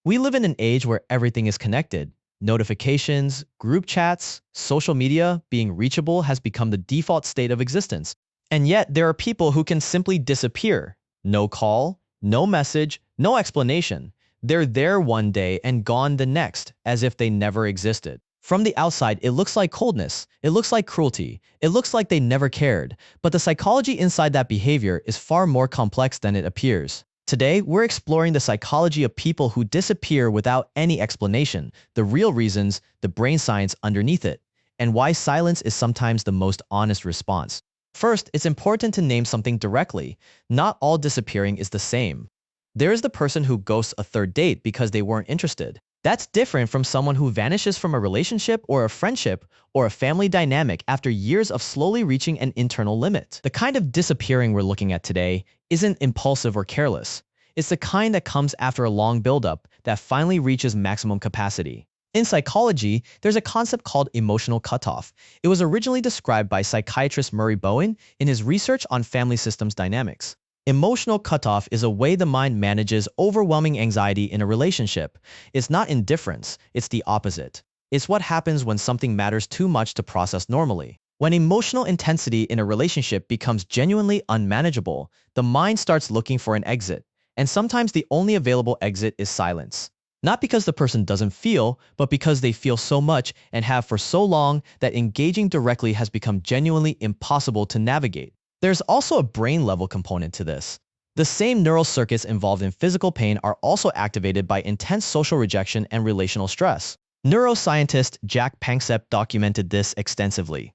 We live in an age where everything is connected. Notifications, group chats, social media, being reachable has become the default state of existence. And yet, there are people who can simply disappear. No call, no message, no explanation. They're there one day and gone the next, as if they never existed. From the outside, it looks like coldness. It looks like cruelty. It looks like they never cared. But the psychology inside that behavior is far more complex than it appears. Today, we're exploring the psychology of people who disappear without any explanation, the real reasons, the brain science underneath it, and why silence is sometimes the most honest response. First, it's important to name something directly. Not all disappearing is the same. There is the person who ghosts a third date because they weren't interested. That's different from someone who vanishes from a relationship or a friendship or a family dynamic after years of slowly reaching an internal limit. The kind of disappearing we're looking at today isn't impulsive or careless. It's the kind that comes after a long buildup that finally reaches maximum capacity. In psychology, there's a concept called emotional cutoff. It was originally described by psychiatrist Murray Bowen in his research on family systems dynamics. Emotional cutoff is a way the mind manages overwhelming anxiety in a relationship. It's not indifference, it's the opposite. It's what happens when something matters too much to process normally. When emotional intensity in a relationship becomes genuinely unmanageable, the mind starts looking for an exit. And sometimes the only available exit is silence. Not because the person doesn't feel, but because they feel so much and have for so long that engaging directly has become genuinely impossible to navigate. There's also a brain-level component to this. The same neural circuits involved in physical pain are also activated by intense social rejection and relational stress. Neuroscientist Jack Panksepp documented this extensively.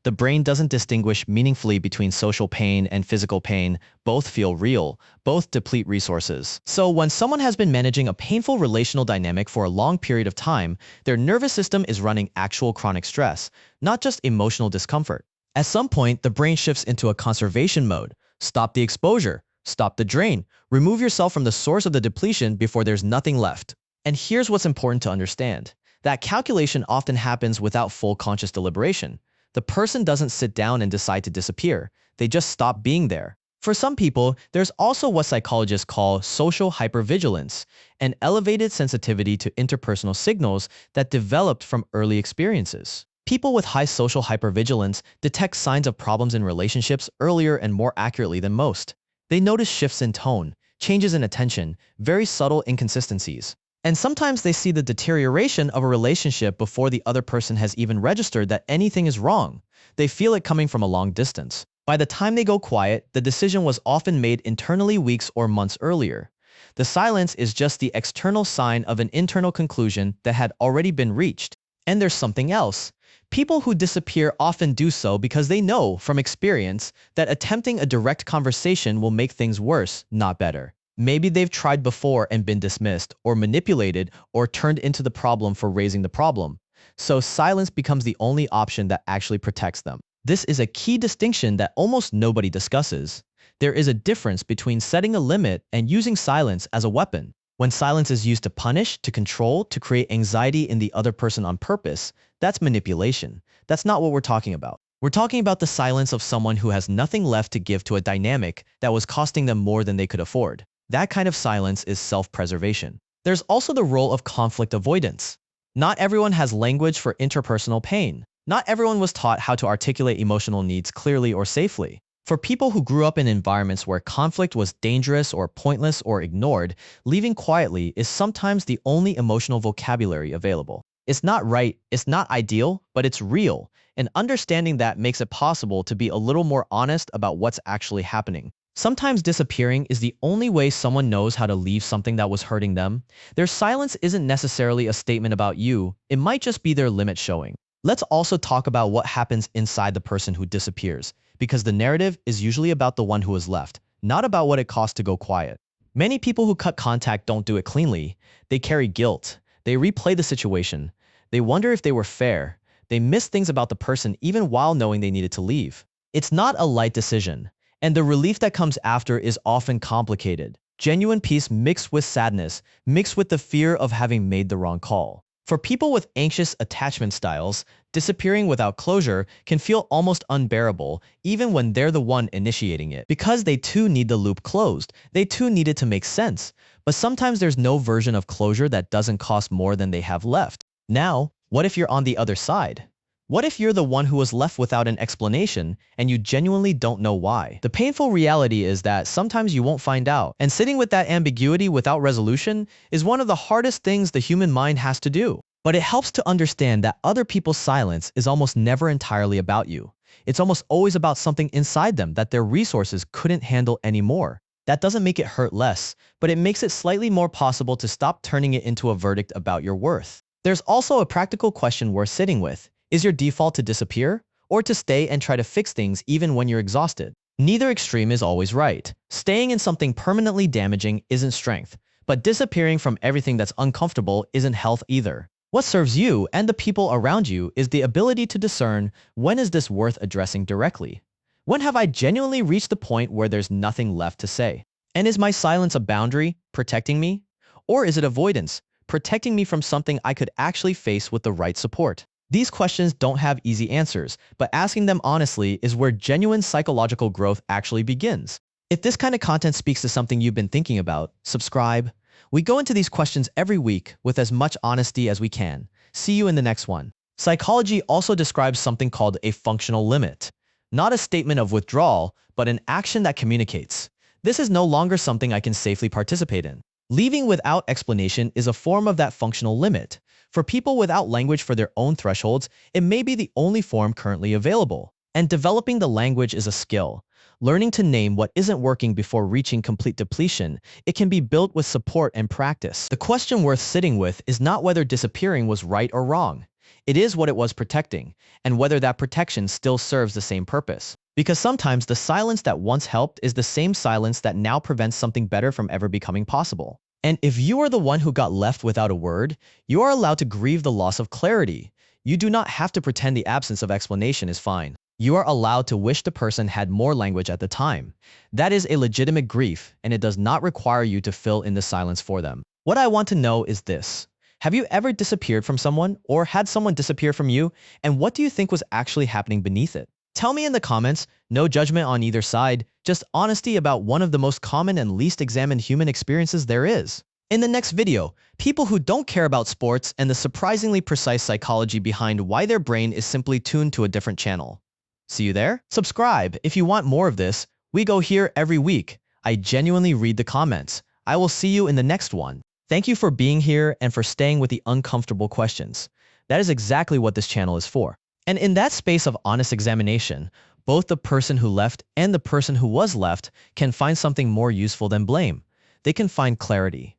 The brain doesn't distinguish meaningfully between social pain and physical pain. Both feel real, both deplete resources. So when someone has been managing a painful relational dynamic for a long period of time, their nervous system is running actual chronic stress, not just emotional discomfort. At some point, the brain shifts into a conservation mode. Stop the exposure, stop the drain, remove yourself from the source of the depletion before there's nothing left. And here's what's important to understand. That calculation often happens without full conscious deliberation. The person doesn't sit down and decide to disappear. They just stop being there. For some people, there's also what psychologists call social hypervigilance, an elevated sensitivity to interpersonal signals that developed from early experiences. People with high social hypervigilance detect signs of problems in relationships earlier and more accurately than most. They notice shifts in tone, changes in attention, very subtle inconsistencies. And sometimes they see the deterioration of a relationship before the other person has even registered that anything is wrong. They feel it coming from a long distance. By the time they go quiet, the decision was often made internally weeks or months earlier. The silence is just the external sign of an internal conclusion that had already been reached. And there's something else. People who disappear often do so because they know from experience that attempting a direct conversation will make things worse, not better. Maybe they've tried before and been dismissed, or manipulated, or turned into the problem for raising the problem. So silence becomes the only option that actually protects them. This is a key distinction that almost nobody discusses. There is a difference between setting a limit and using silence as a weapon. When silence is used to punish, to control, to create anxiety in the other person on purpose, that's manipulation. That's not what we're talking about. We're talking about the silence of someone who has nothing left to give to a dynamic that was costing them more than they could afford. That kind of silence is self-preservation. There's also the role of conflict avoidance. Not everyone has language for interpersonal pain. Not everyone was taught how to articulate emotional needs clearly or safely. For people who grew up in environments where conflict was dangerous or pointless or ignored, leaving quietly is sometimes the only emotional vocabulary available. It's not right, it's not ideal, but it's real, and understanding that makes it possible to be a little more honest about what's actually happening. Sometimes disappearing is the only way someone knows how to leave something that was hurting them. Their silence isn't necessarily a statement about you, it might just be their limit showing. Let's also talk about what happens inside the person who disappears, because the narrative is usually about the one who is left, not about what it costs to go quiet. Many people who cut contact don't do it cleanly. They carry guilt. They replay the situation. They wonder if they were fair. They miss things about the person even while knowing they needed to leave. It's not a light decision, and the relief that comes after is often complicated. Genuine peace mixed with sadness, mixed with the fear of having made the wrong call. For people with anxious attachment styles, disappearing without closure can feel almost unbearable, even when they're the one initiating it. Because they too need the loop closed, they too need it to make sense. But sometimes there's no version of closure that doesn't cost more than they have left. Now, what if you're on the other side? What if you're the one who was left without an explanation and you genuinely don't know why? The painful reality is that sometimes you won't find out, and sitting with that ambiguity without resolution is one of the hardest things the human mind has to do. But it helps to understand that other people's silence is almost never entirely about you. It's almost always about something inside them that their resources couldn't handle anymore. That doesn't make it hurt less, but it makes it slightly more possible to stop turning it into a verdict about your worth. There's also a practical question worth sitting with. Is your default to disappear, or to stay and try to fix things even when you're exhausted? Neither extreme is always right. Staying in something permanently damaging isn't strength, but disappearing from everything that's uncomfortable isn't health either. What serves you and the people around you is the ability to discern, when is this worth addressing directly? When have I genuinely reached the point where there's nothing left to say? And is my silence a boundary, protecting me? Or is it avoidance, protecting me from something I could actually face with the right support? These questions don't have easy answers, but asking them honestly is where genuine psychological growth actually begins. If this kind of content speaks to something you've been thinking about, subscribe. We go into these questions every week with as much honesty as we can. See you in the next one. Psychology also describes something called a functional limit. Not a statement of withdrawal, but an action that communicates. This is no longer something I can safely participate in. Leaving without explanation is a form of that functional limit. For people without language for their own thresholds, it may be the only form currently available. And developing the language is a skill. Learning to name what isn't working before reaching complete depletion, it can be built with support and practice. The question worth sitting with is not whether disappearing was right or wrong. It is what it was protecting, and whether that protection still serves the same purpose. Because sometimes the silence that once helped is the same silence that now prevents something better from ever becoming possible. And if you are the one who got left without a word, you are allowed to grieve the loss of clarity. You do not have to pretend the absence of explanation is fine. You are allowed to wish the person had more language at the time. That is a legitimate grief, and it does not require you to fill in the silence for them. What I want to know is this. Have you ever disappeared from someone, or had someone disappear from you, and what do you think was actually happening beneath it? Tell me in the comments. No judgment on either side, just honesty about one of the most common and least examined human experiences there is. In the next video, people who don't care about sports and the surprisingly precise psychology behind why their brain is simply tuned to a different channel. See you there? Subscribe if you want more of this. We go here every week. I genuinely read the comments. I will see you in the next one. Thank you for being here and for staying with the uncomfortable questions. That is exactly what this channel is for. And in that space of honest examination, both the person who left and the person who was left can find something more useful than blame. They can find clarity.